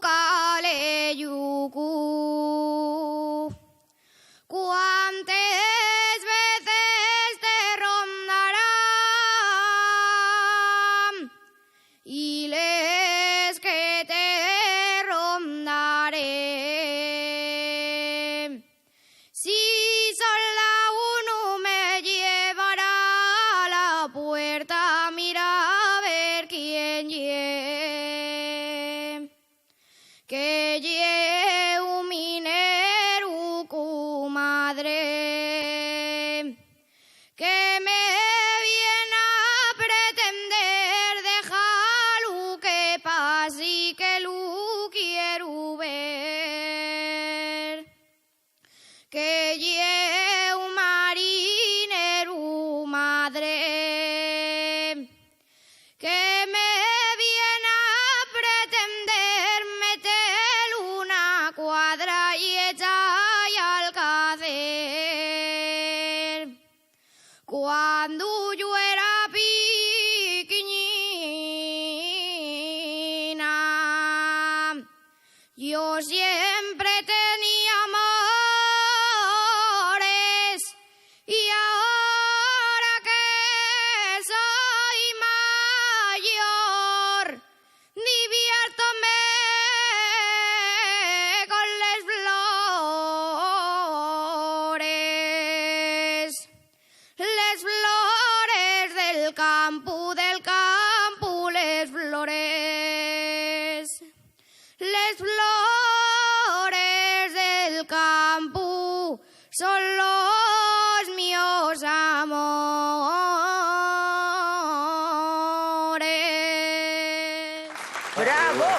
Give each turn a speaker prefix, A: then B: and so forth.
A: Caleyucu, ¿cuántas veces te rondarán? Y les que te rondaré. Si sola uno me llevará a la puerta, mira a ver quién lle, que lle un mineru madre, que me viene a pretender dejar lo que pasa y que lo quiero ver, que lle un marinero madre, que me viene a pretender meter una cuadra y echar y alcacer. Cuando yo era pequeñina, yo siempre tenía amores, y ahora que soy mayor, diviértome con las flores del campo, las flores del campo son los míos amores.
B: ¡Bravo!